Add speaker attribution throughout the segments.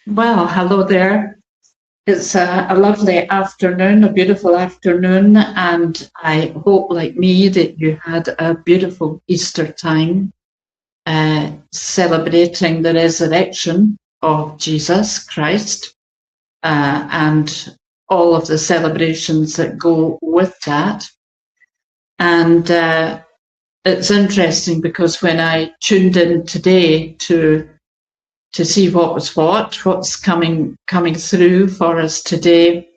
Speaker 1: Well, hello there. It's a lovely afternoon, a beautiful afternoon, and I hope, like me, that you had a beautiful Easter time celebrating the resurrection of Jesus Christ and all of the celebrations that go with that. And it's interesting because when I tuned in today to see what's coming through for us today.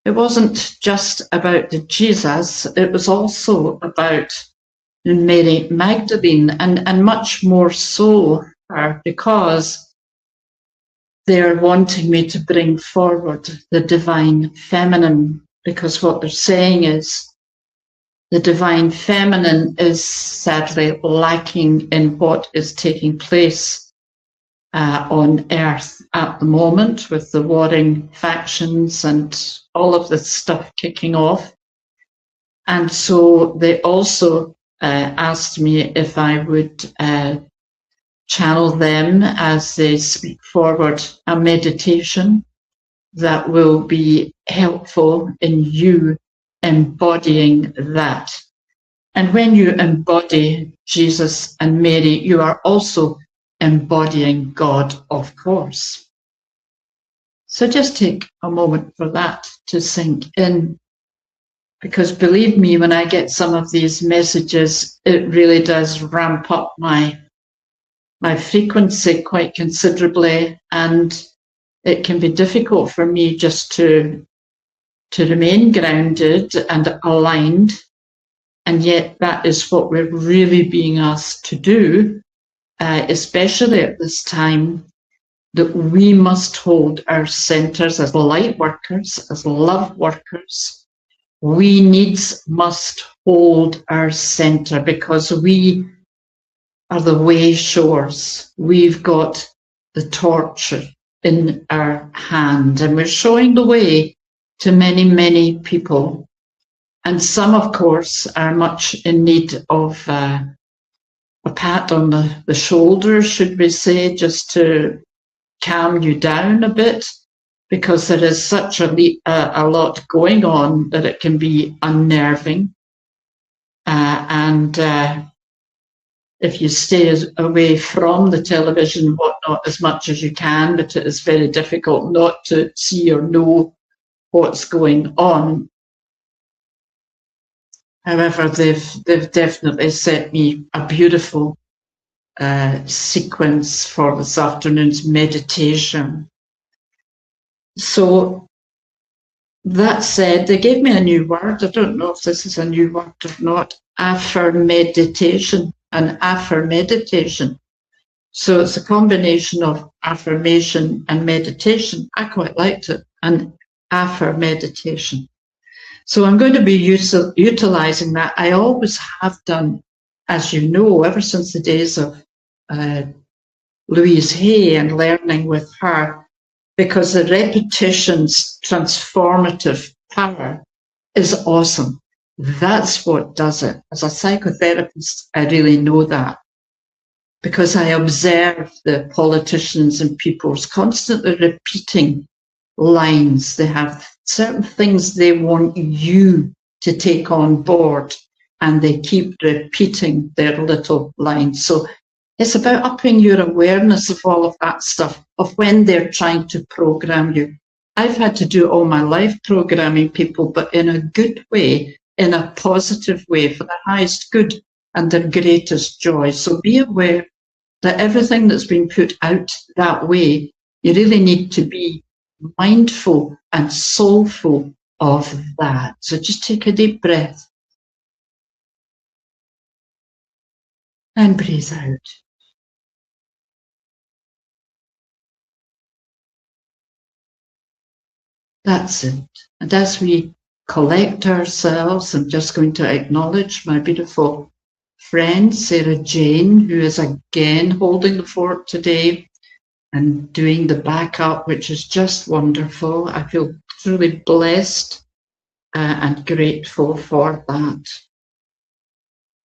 Speaker 1: It wasn't just about the Jesus, it was also about Mary Magdalene and much more so her, because they're wanting me to bring forward the divine feminine, because what they're saying is the divine feminine is sadly lacking in what is taking place on earth at the moment, with the warring factions and all of this stuff kicking off. And so they also asked me if I would channel them as they speak forward a meditation that will be helpful in you embodying that. And when you embody Jesus and Mary, you are also embodying God, of course. So just take a moment for that to sink in, because believe me, when I get some of these messages, it really does ramp up my frequency quite considerably, and it can be difficult for me just to remain grounded and aligned. And yet that is what we're really being asked to do, especially at this time, that we must hold our centers as light workers, as love workers. We needs must hold our center, because we are the way showers. We've got the torch in our hand, and we're showing the way to many, many people. And some, of course, are much in need of a pat on the shoulder, should we say, just to calm you down a bit, because there is such a lot going on that it can be unnerving. And if you stay away from the television and whatnot as much as you can, but it is very difficult not to see or know what's going on. However, they've definitely set me a beautiful sequence for this afternoon's meditation. So that said, they gave me a new word. I don't know if this is a new word or not. Affirmeditation, an affirmeditation. So it's a combination of affirmation and meditation. I quite liked it, an affirmeditation. So I'm going to be utilizing that. I always have done, as you know, ever since the days of Louise Hay and learning with her, because the repetition's transformative power is awesome. That's what does it. As a psychotherapist, I really know that, because I observe the politicians and people's constantly repeating lines. They have certain things they want you to take on board, and they keep repeating their little lines. So it's about upping your awareness of all of that stuff, of when they're trying to program you. I've had to do all my life programming people, but in a good way, in a positive way, for the highest good and their greatest joy. So be aware that everything that's been put out that way, you really need to be mindful and soulful of that. So just take a deep breath and breathe out. That's it. And as we collect ourselves, I'm just going to acknowledge my beautiful friend, Sarah Jane, who is again holding the fort today and doing the backup, which is just wonderful. I feel truly blessed and grateful for that.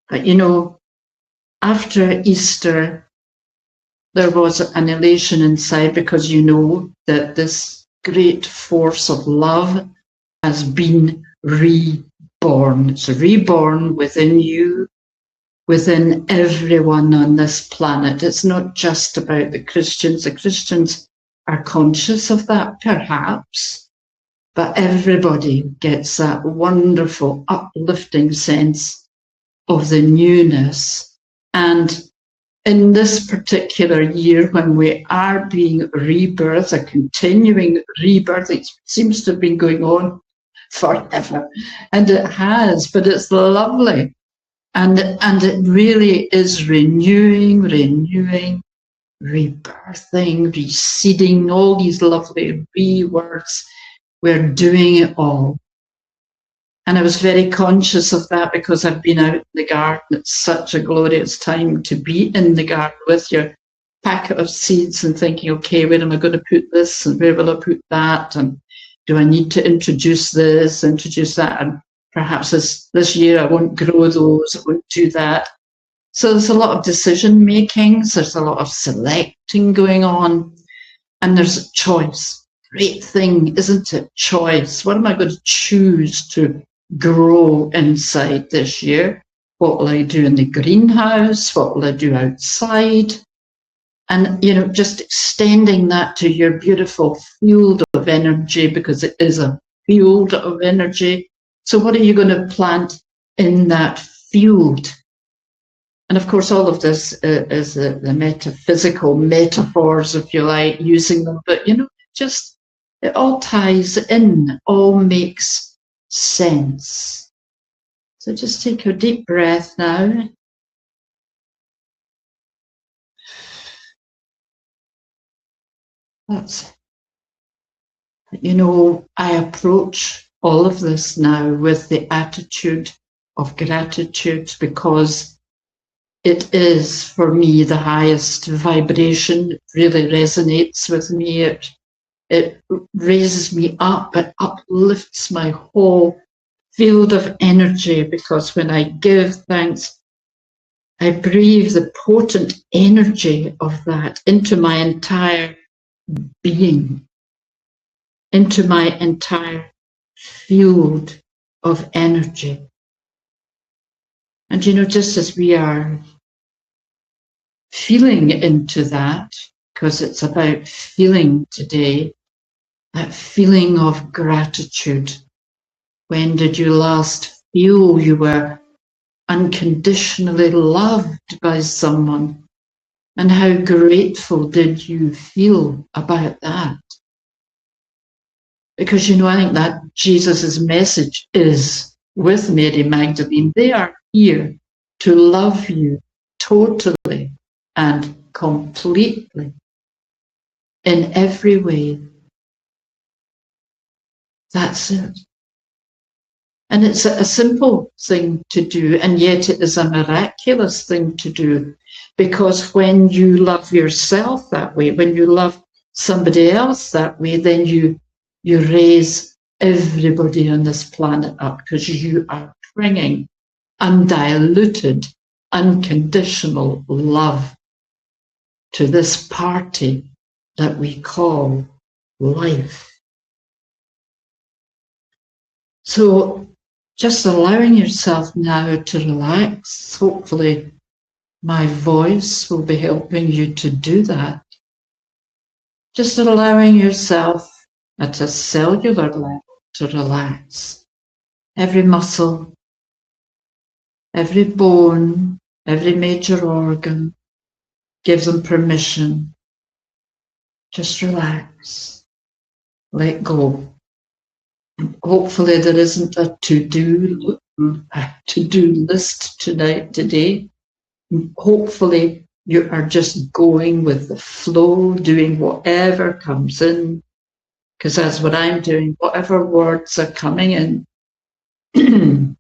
Speaker 1: But you know, after Easter, there was an elation inside, because you know that this great force of love has been reborn. It's reborn within you, within everyone on this planet. It's not just about the Christians. The Christians are conscious of that, perhaps, but everybody gets that wonderful, uplifting sense of the newness. And in this particular year, when we are being rebirthed, a continuing rebirth, it seems to have been going on forever, and it has, but it's lovely. And it really is renewing, rebirthing, reseeding, all these lovely words. We're doing it all. And I was very conscious of that, because I've been out in the garden. It's such a glorious time to be in the garden with your packet of seeds and thinking, okay, where am I going to put this, and where will I put that, and do I need to introduce this, introduce that, and perhaps this year I won't grow those, I won't do that. So there's a lot of decision making, there's a lot of selecting going on, and there's a choice. Great thing, isn't it? Choice. What am I going to choose to grow inside this year? What will I do in the greenhouse? What will I do outside? And, you know, just extending that to your beautiful field of energy, because it is a field of energy. So what are you going to plant in that field? And of course, all of this is the metaphysical metaphors, if you like, using them. But, you know, just it all ties in, all makes sense. So just take a deep breath now. That's it. You know, I approach all of this now with the attitude of gratitude, because it is, for me, the highest vibration. It really resonates with me. It raises me up. It uplifts my whole field of energy, because when I give thanks, I breathe the potent energy of that into my entire being, into my entire field of energy. And, you know, just as we are feeling into that, because it's about feeling today, that feeling of gratitude. When did you last feel you were unconditionally loved by someone? And how grateful did you feel about that? Because, you know, I think that Jesus' message is with Mary Magdalene. They are here to love you totally and completely in every way. That's it. And it's a simple thing to do, and yet it is a miraculous thing to do, because when you love yourself that way, when you love somebody else that way, then you raise everybody on this planet up, because you are bringing undiluted, unconditional love to this party that we call life. So just allowing yourself now to relax. Hopefully my voice will be helping you to do that. Just allowing yourself at a cellular level to relax. Every muscle, every bone, every major organ, give them permission. Just relax. Let go. Hopefully there isn't a to-do list today. Hopefully you are just going with the flow, doing whatever comes in, because that's what I'm doing. Whatever words are coming in, and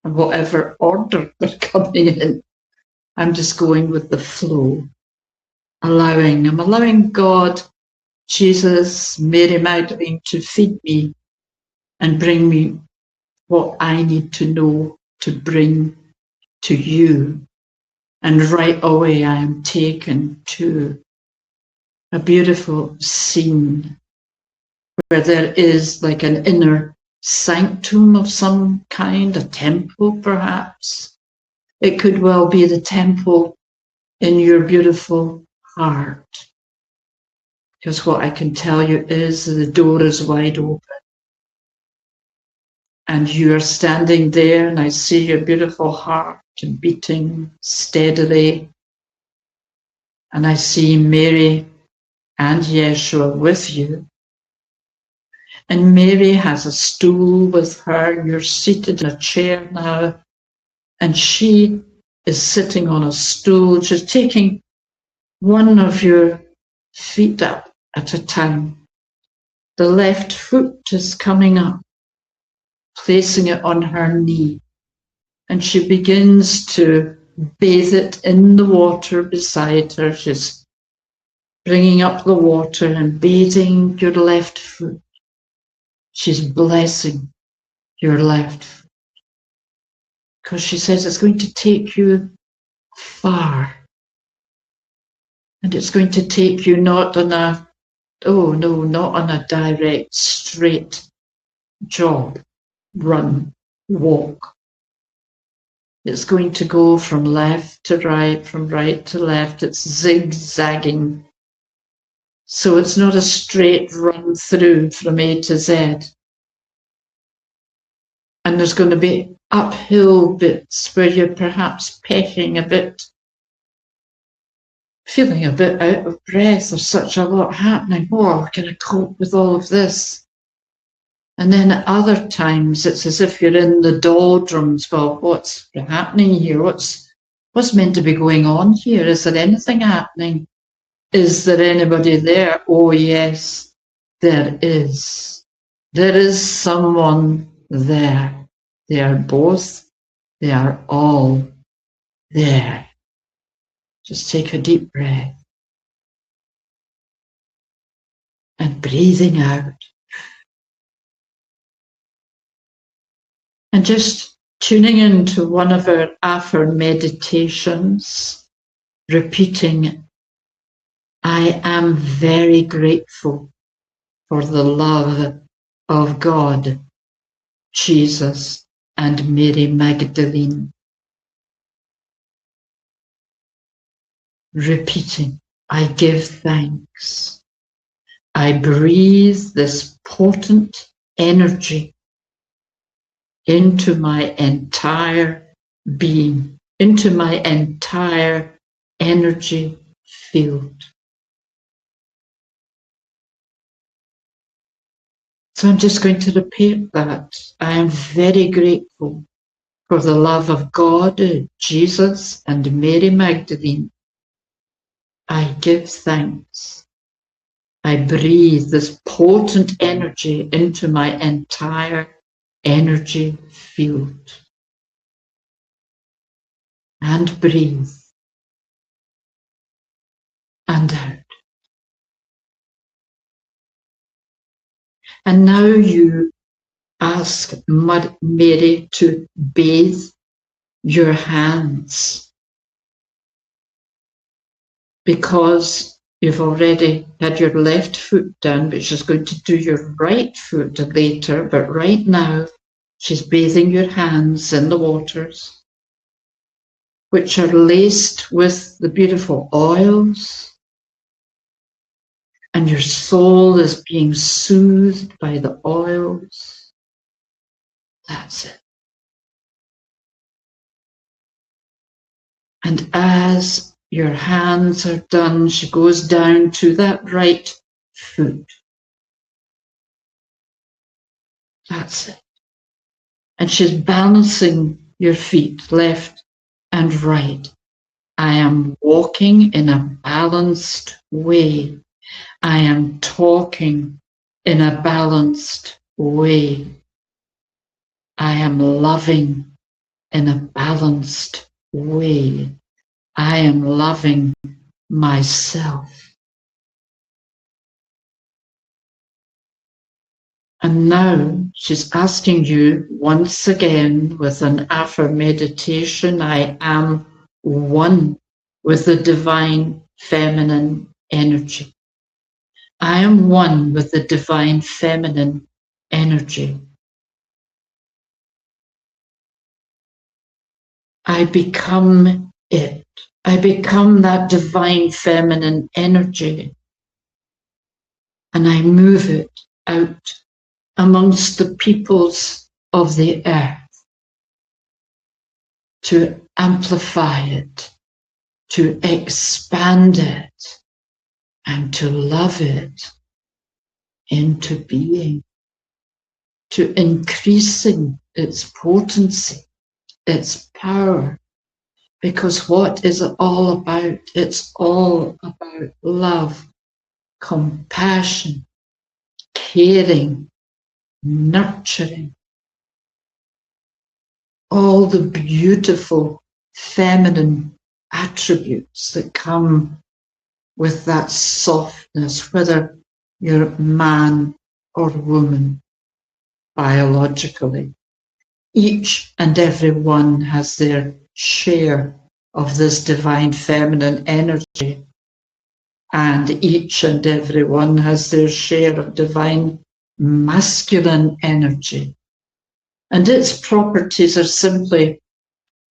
Speaker 1: whatever order they're coming in, I'm just going with the flow. I'm allowing God, Jesus, Mary Magdalene to feed me and bring me what I need to know to bring to you. And right away I am taken to a beautiful scene where there is like an inner sanctum of some kind, a temple perhaps. It could well be the temple in your beautiful heart. Because what I can tell you is the door is wide open. And you are standing there, and I see your beautiful heart beating steadily. And I see Mary and Yeshua with you. And Mary has a stool with her. You're seated in a chair now. And she is sitting on a stool, just taking one of your feet up at a time. The left foot is coming up, placing it on her knee. And she begins to bathe it in the water beside her. She's bringing up the water and bathing your left foot. She's blessing your left foot. Because she says it's going to take you far. And it's going to take you not on a direct, straight jog, run, walk. It's going to go from left to right, from right to left. It's zigzagging. So it's not a straight run through from A to Z. And there's going to be uphill bits where you're perhaps pecking a bit, feeling a bit out of breath. There's such a lot happening. Oh, can I cope with all of this? And then at other times, it's as if you're in the doldrums. Well, what's happening here? What's meant to be going on here? Is there anything happening? Is there anybody there? Oh, yes, there is. There is someone there. They are both. They are all there. Just take a deep breath. And breathing out. And just tuning into one of our After meditations, repeating, I am very grateful for the love of God, Jesus, and Mary Magdalene. Repeating, I give thanks. I breathe this potent energy into my entire being, into my entire energy field. So I'm just going to repeat that. I am very grateful for the love of God, Jesus, and Mary Magdalene. I give thanks. I breathe this potent energy into my entire energy field. And breathe. And out. And now you ask Mary to bathe your hands, because you've already had your left foot down, but she's going to do your right foot later. But right now, she's bathing your hands in the waters, which are laced with the beautiful oils. And your soul is being soothed by the oils. That's it. And as your hands are done, she goes down to that right foot. That's it. And she's balancing your feet, left and right. I am walking in a balanced way. I am talking in a balanced way. I am loving in a balanced way. I am loving myself. And now she's asking you once again with an After meditation, I am one with the divine feminine energy. I am one with the divine feminine energy. I become it. I become that divine feminine energy, and I move it out amongst the peoples of the earth to amplify it, to expand it, and to love it into being, to increasing its potency, its power. Because what is it all about? It's all about love, compassion, caring, nurturing. All the beautiful feminine attributes that come with that softness, whether you're man or woman, biologically. Each and every one has their share of this divine feminine energy, and each and every one has their share of divine masculine energy. And its properties are simply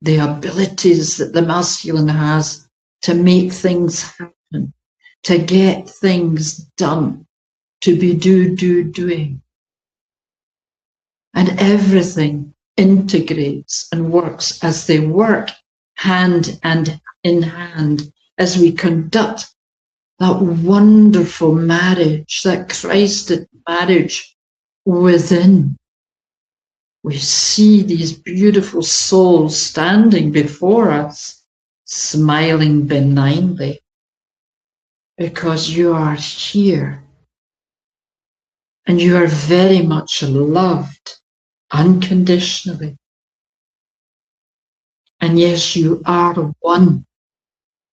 Speaker 1: the abilities that the masculine has to make things happen, to get things done, to be doing. And everything integrates and works as they work hand and in hand as we conduct that wonderful marriage, that Christed marriage within. We see these beautiful souls standing before us, smiling benignly, because you are here and you are very much loved unconditionally. And yes, you are one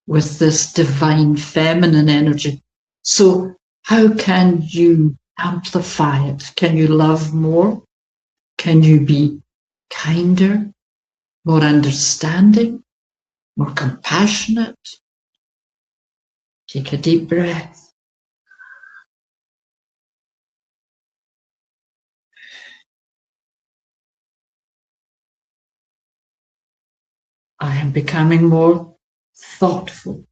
Speaker 1: with this divine feminine energy. So how can you amplify it? Can you love more? Can you be kinder, more understanding, more compassionate? Take a deep breath. I am becoming more thoughtful.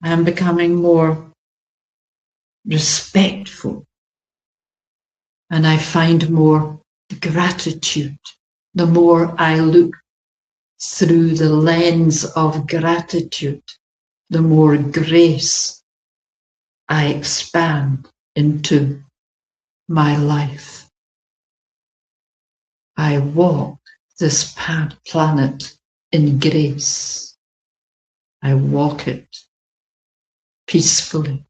Speaker 1: I am becoming more respectful. And I find more gratitude. The more I look through the lens of gratitude, the more grace I expand into my life. I walk this planet in grace. I walk it peacefully.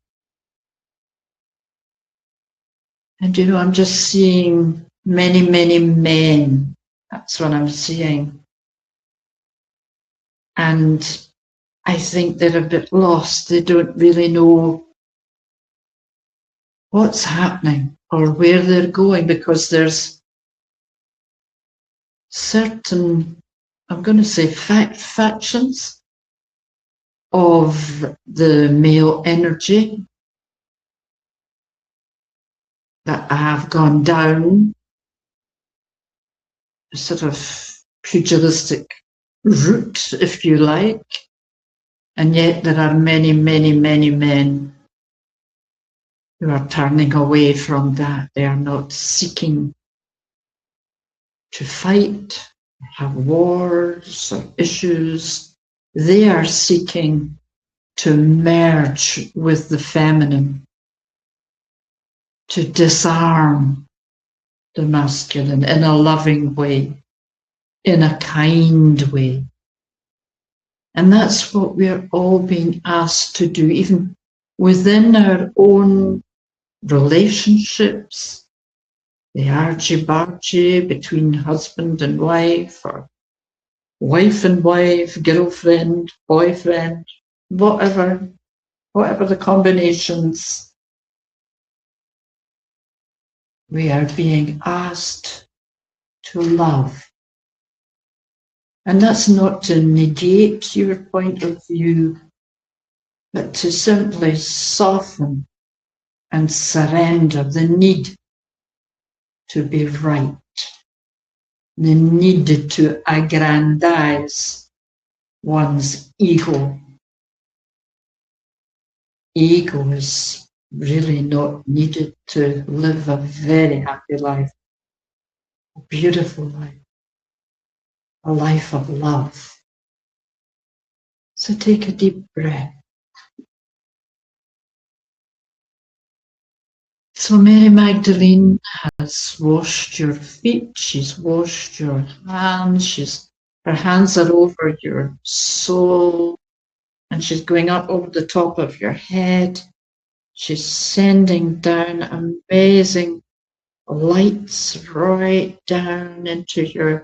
Speaker 1: And I'm just seeing many, many men. That's what I'm seeing. And I think they're a bit lost. They don't really know what's happening or where they're going, because there's certain, I'm going to say, factions of the male energy that have gone down a sort of pugilistic route, if you like. And yet there are many, many, many men who are turning away from that. They are not seeking to fight, have wars or issues. They are seeking to merge with the feminine, to disarm the masculine in a loving way, in a kind way. And that's what we're all being asked to do, even within our own relationships, the argy-bargy between husband and wife, or wife and wife, girlfriend, boyfriend, whatever the combinations. We are being asked to love And that's not to negate your point of view, but to simply soften and surrender the need to be right, the need to aggrandize one's ego. Ego is really not needed to live a very happy life, a beautiful life, a life of love. So take a deep breath. So Mary Magdalene has washed your feet, she's washed your hands, her hands are over your soul, and she's going up over the top of your head. She's sending down amazing lights right down into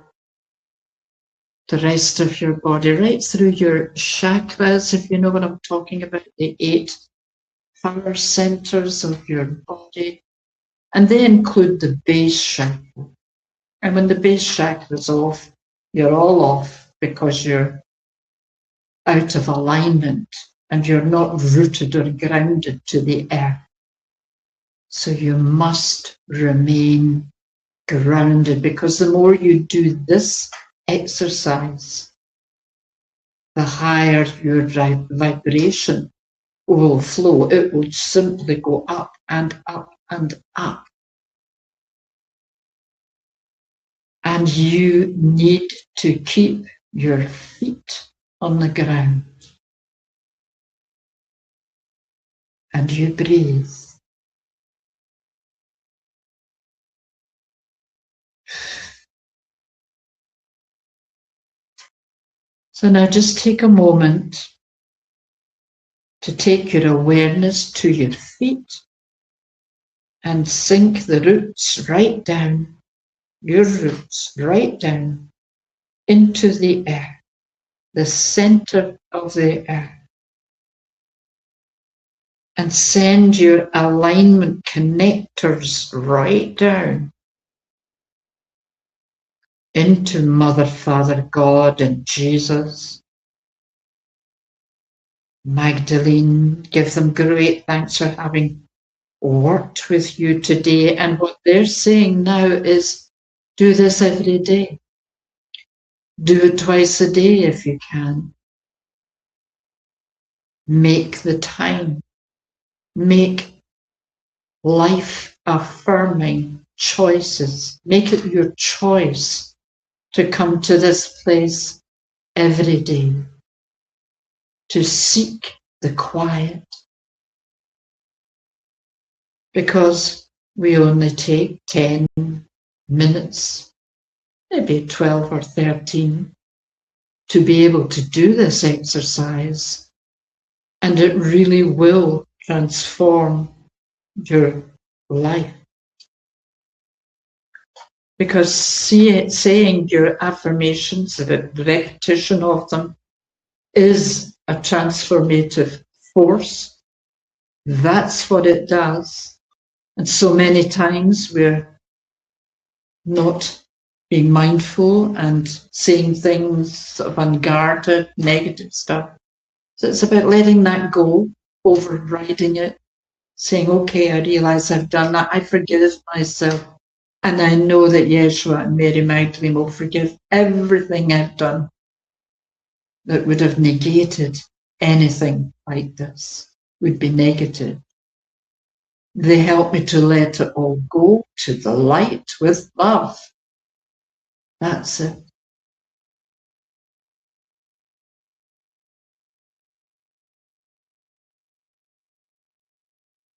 Speaker 1: the rest of your body, right through your chakras, if you know what I'm talking about, the 8 power centers of your body. And they include the base chakra. And when the base chakra is off, you're all off because you're out of alignment and you're not rooted or grounded to the earth. So you must remain grounded, because the more you do this exercise, the higher your vibration will flow. It will simply go up and up and up. And you need to keep your feet on the ground. And you breathe. So now just take a moment to take your awareness to your feet and sink the roots right down, your roots right down into the earth, the center of the earth. And send your alignment connectors right down into Mother, Father, God, and Jesus. Magdalene, give them great thanks for having worked with you today. And what they're saying now is do this every day. Do it twice a day if you can. Make the time. Make life-affirming choices. Make it your choice to come to this place every day, to seek the quiet, because we only take 10 minutes, maybe 12 or 13, to be able to do this exercise, and it really will transform your life. Because saying your affirmations, the repetition of them, is a transformative force. That's what it does. And so many times we're not being mindful and saying things sort of unguarded, negative stuff. So it's about letting that go, overriding it, saying, okay, I realize I've done that. I forgive myself. And I know that Yeshua and Mary Magdalene will forgive everything I've done that would have negated anything like this, would be negative. They help me to let it all go to the light with love. That's it.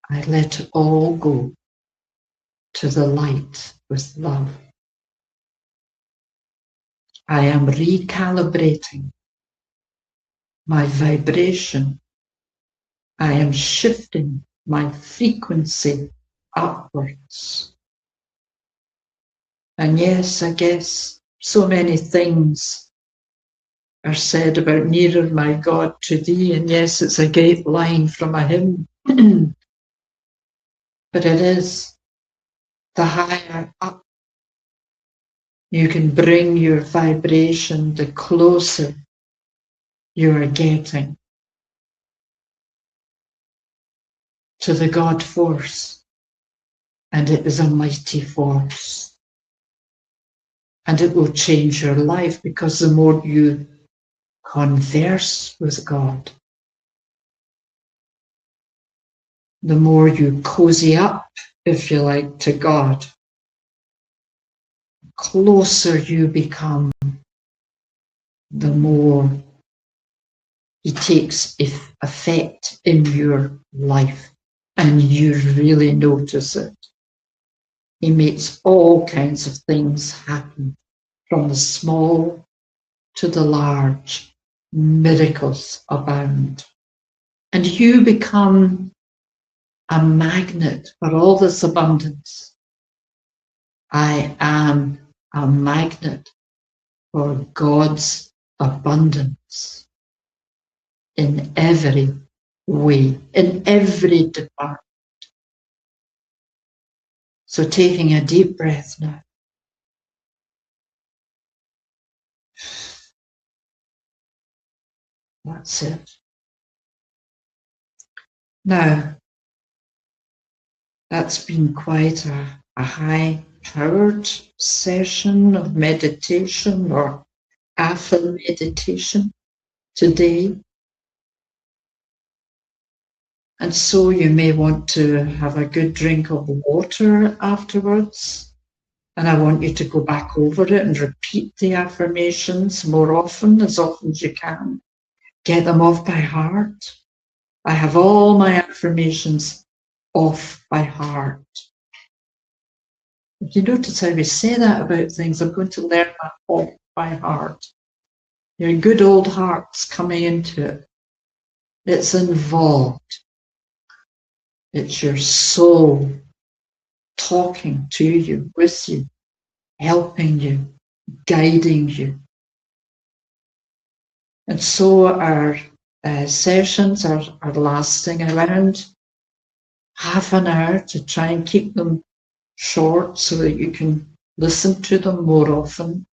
Speaker 1: I let it all go to the light with love. I am recalibrating my vibration. I am shifting my frequency upwards. And yes, I guess so many things are said about nearer, my God, to thee. And yes, it's a great line from a hymn. But it is the higher up You can bring your vibration the closer you are getting to the God force. And it is a mighty force. And it will change your life, because the more you converse with God, the more you cozy up, if you like, to God, closer you become, the more He takes effect in your life, and you really notice it. He makes all kinds of things happen, from the small to the large. Miracles abound. And you become a magnet for all this abundance. I am a magnet for God's abundance in every way, in every department. So taking a deep breath now. That's it. Now, that's been quite a high-powered session of meditation, or alpha meditation today. And so you may want to have a good drink of water afterwards. And I want you to go back over it and repeat the affirmations more often as you can. Get them off by heart. I have all my affirmations off by heart. If you notice how we say that about things, I'm going to learn that off by heart. Your good old heart's coming into it. It's involved. It's your soul talking to you, with you, helping you, guiding you. And so our sessions are lasting around half an hour, to try and keep them short so that you can listen to them more often.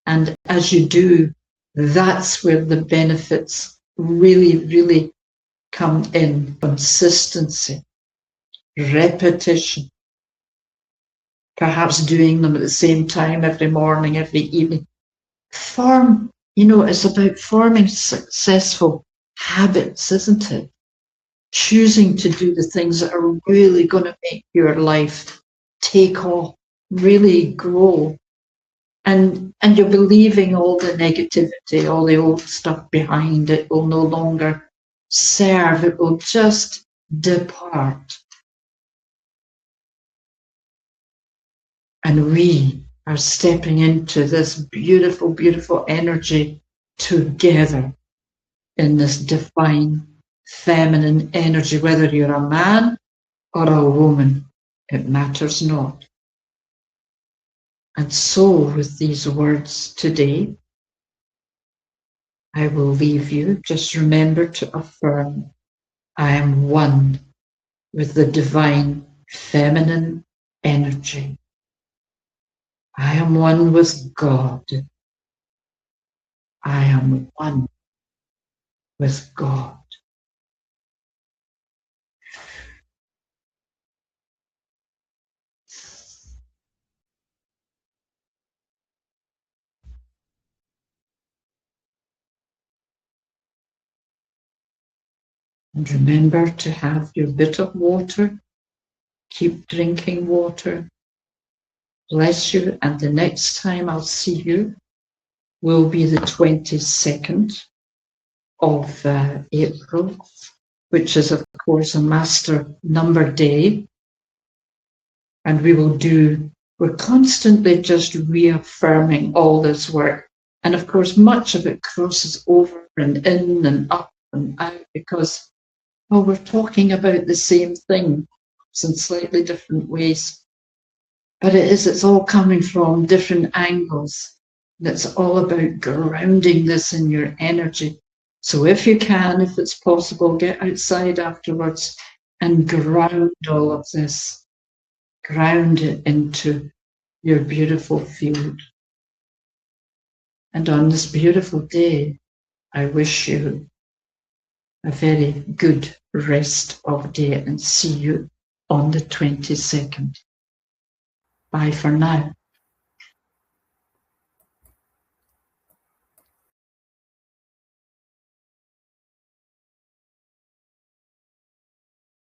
Speaker 1: And as you do, that's where the benefits really, really come in. Consistency, repetition, perhaps doing them at the same time every morning, every evening. It's about forming successful habits, isn't it? Choosing to do the things that are really going to make your life take off, really grow. And you'll be leaving all the negativity, all the old stuff behind. It will no longer serve. It will just depart. And we are stepping into this beautiful, beautiful energy together in this divine feminine energy. Whether you're a man or a woman, it matters not. And so with these words today, I will leave you. Just remember to affirm, I am one with the divine feminine energy. I am one with God. I am one with God. And remember to have your bit of water. Keep drinking water. Bless you. And the next time I'll see you will be the 22nd of April, which is, of course, a master number day. And we're constantly just reaffirming all this work. And of course, much of it crosses over and in and up and out, because we're talking about the same thing in slightly different ways. But it's all coming from different angles. And it's all about grounding this in your energy. So if you can, if it's possible, get outside afterwards and ground all of this. Ground it into your beautiful field. And on this beautiful day, I wish you a very good rest of day and see you on the 22nd. Bye for now.